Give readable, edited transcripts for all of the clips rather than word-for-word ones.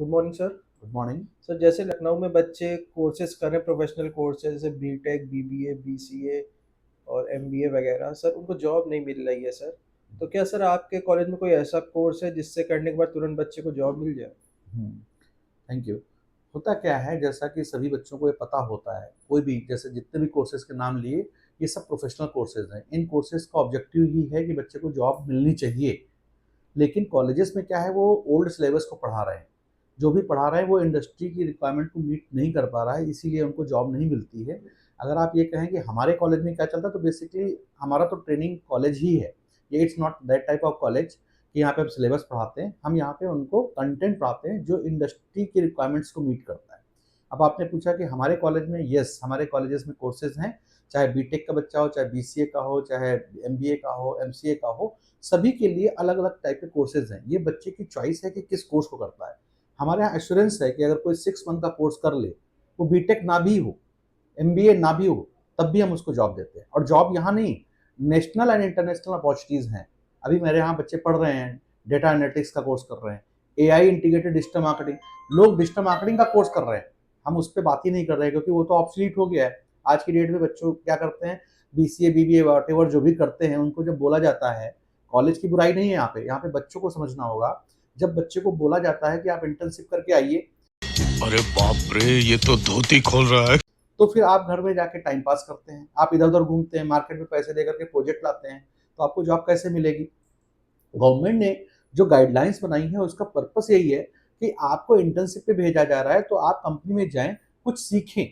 Good morning sir. Good morning. Sir जैसे लखनऊ में बच्चे कोर्सेज कर रहे हैं, प्रोफेशनल कोर्स है जैसे बीटेक, बीबीए, बीसीए और एमबीए वगैरह, सर उनको जॉब नहीं मिल रही है सर। तो क्या सर आपके कॉलेज में कोई ऐसा कोर्स है जिससे करने के बाद तुरंत बच्चे को जॉब मिल जाए? Thank you. होता क्या है, जैसा कि सभी बच्चों को ये पता होता है, कोई भी जैसे जितने भी कोर्सेज के नाम लिए, ये सब प्रोफेशनल कोर्सेज हैं। इन कोर्सेज का ऑब्जेक्टिव ही है कि बच्चे को जॉब मिलनी चाहिए। लेकिन कॉलेजेस में क्या है, वो ओल्ड सिलेबस को पढ़ा रहे हैं। जो भी पढ़ा रहे हैं वो इंडस्ट्री की रिक्वायरमेंट को मीट नहीं कर पा रहा है, इसीलिए उनको जॉब नहीं मिलती है। अगर आप ये कहें कि हमारे कॉलेज में क्या चलता है, तो बेसिकली हमारा तो ट्रेनिंग कॉलेज ही है। ये it's not that type of college कि यहाँ पे हम सिलेबस पढ़ाते हैं। हम यहाँ पे उनको कंटेंट पढ़ाते हैं जो इंडस्ट्री की रिक्वायरमेंट्स को मीट करता है। अब आपने पूछा कि हमारे कॉलेज में, यस, हमारे कॉलेजेस में कोर्सेज हैं। चाहे बीटेक का बच्चा हो, चाहे बीसीए का हो, चाहे एमबीए का हो, एमसीए का हो, सभी के लिए अलग अलग टाइप के कोर्सेज हैं। ये बच्चे की चॉइस है कि किस कोर्स को करता है। हमारे यहाँ एश्योरेंस है कि अगर कोई 6 मंथ का कोर्स कर ले, वो बीटेक ना भी हो, एमबीए ना भी हो, तब भी हम उसको जॉब देते हैं। और जॉब यहाँ नहीं, नेशनल एंड इंटरनेशनल अपॉर्चुनिटीज हैं। अभी मेरे यहाँ बच्चे पढ़ रहे हैं, डेटा एनालिटिक्स का कोर्स कर रहे हैं, एआई इंटीग्रेटेड डिजिटल मार्केटिंग, लोग डिजिटल मार्केटिंग का कोर्स कर रहे हैं। हम उस पर बात ही नहीं कर रहे हैं, क्योंकि वो तो ऑब्सोलीट हो गया है। आज की डेट में बच्चों क्या करते हैं, बीसीए, बीबीए, वॉटेवर जो भी करते हैं, उनको जब बोला जाता है, कॉलेज की बुराई नहीं है यहाँ पे बच्चों को समझना होगा। जब बच्चे को बोला जाता है कि आप इंटर्नशिप करके आइए, अरे बाप रे, ये तो धोती खोल रहा है। तो फिर आप घर में जाके टाइम पास करते हैं, आप इधर उधर घूमते हैं, मार्केट में पैसे देकर के प्रोजेक्ट लाते हैं, तो आपको जॉब कैसे मिलेगी? गवर्नमेंट ने जो गाइडलाइंस बनाई है, उसका पर्पस यही है कि आपको इंटर्नशिप पे भेजा जा रहा है, तो आप कंपनी में जाएं, कुछ सीखें,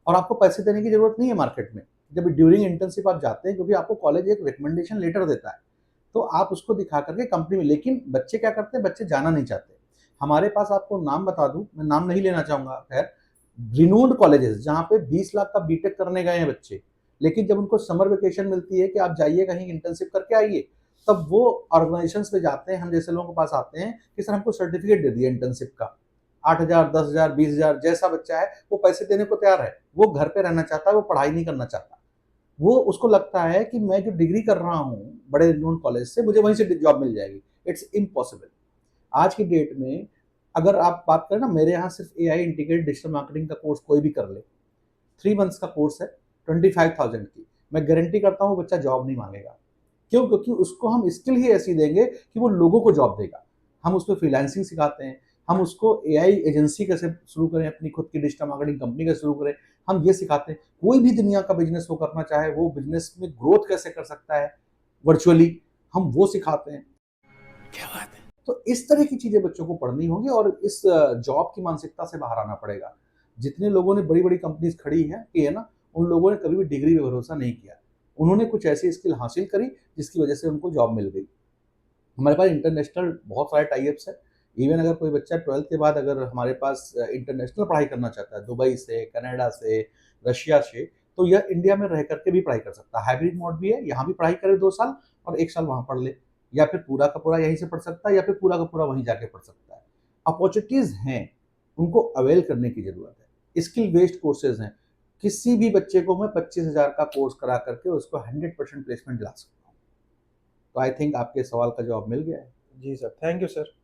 और आपको पैसे देने की जरूरत नहीं है मार्केट में। जब ड्यूरिंग इंटर्नशिप आप जाते हैं, क्योंकि आपको कॉलेज एक रिकमेंडेशन लेटर देता है, तो आप उसको दिखा करके कंपनी में, लेकिन बच्चे क्या करते हैं, बच्चे जाना नहीं चाहते। हमारे पास आपको नाम बता दूं, मैं नाम नहीं लेना चाहूंगा, खैर, रिनोन्ड कॉलेजेस जहाँ पे 20 लाख का बीटेक करने गए हैं बच्चे, लेकिन जब उनको समर वेकेशन मिलती है कि आप जाइए कहीं इंटर्नशिप करके आइए, तब वो ऑर्गेनाइजेशंस में जाते हैं, हम जैसे लोगों के पास आते हैं कि सर हमको सर्टिफिकेट दे दिए इंटर्नशिप का। 8,000, 10,000, 20,000, जैसा बच्चा है वो पैसे देने को तैयार है। वो घर पे रहना चाहता है, वो पढ़ाई नहीं करना चाहता। वो, उसको लगता है कि मैं जो डिग्री कर रहा हूँ बड़े रिनोन कॉलेज से, मुझे वहीं से जॉब मिल जाएगी। It's impossible. आज की डेट में अगर आप बात करें ना, मेरे यहाँ सिर्फ एआई इंटीग्रेटेड डिजिटल मार्केटिंग का कोर्स कोई भी कर ले, 3 मंथ्स का कोर्स है, 25,000 की, मैं गारंटी करता हूँ बच्चा जॉब नहीं मांगेगा। क्यों? क्योंकि उसको हम स्किल ही ऐसी देंगे कि वो लोगों को जॉब देगा। हम उसको फ्रीलांसिंग सिखाते हैं, हम उसको एआई एजेंसी कैसे शुरू करें, अपनी खुद की डिजिटल मार्केटिंग कंपनी कैसे शुरू करें, हम ये सिखाते हैं। कोई भी दुनिया का बिजनेस वो करना चाहे, वो बिजनेस में ग्रोथ कैसे कर सकता है वर्चुअली, हम वो सिखाते हैं। क्या बात है। तो इस तरह की चीजें बच्चों को पढ़नी होंगी, और इस जॉब की मानसिकता से बाहर आना पड़ेगा। जितने लोगों ने बड़ी बड़ी कंपनीज खड़ी है की है ना, उन लोगों ने कभी भी डिग्री पे भरोसा नहीं किया। उन्होंने कुछ ऐसी स्किल हासिल करी जिसकी वजह से उनको जॉब मिल गई। हमारे पास इंटरनेशनल बहुत सारे टाइप्स है। इवन अगर कोई बच्चा 12th के बाद अगर हमारे पास इंटरनेशनल पढ़ाई करना चाहता है, दुबई से, कनाडा से, रशिया से, तो यह इंडिया में रह करके भी पढ़ाई कर सकता है। हाइब्रिड मोड भी है, यहाँ भी पढ़ाई करे 2 साल और 1 साल वहाँ पढ़ ले, या फिर पूरा का पूरा यहीं से पढ़ सकता है, या फिर पूरा का पूरा वहीं जाके पढ़ सकता है। अपॉर्चुनिटीज हैं, उनको अवेल करने की जरूरत है। स्किल बेस्ड कोर्सेज हैं। किसी भी बच्चे को मैं 25,000 का कोर्स करा करके उसको 100% प्लेसमेंट दिला सकता हूँ। तो आई थिंक आपके सवाल का जवाब मिल गया है। जी सर, थैंक यू सर।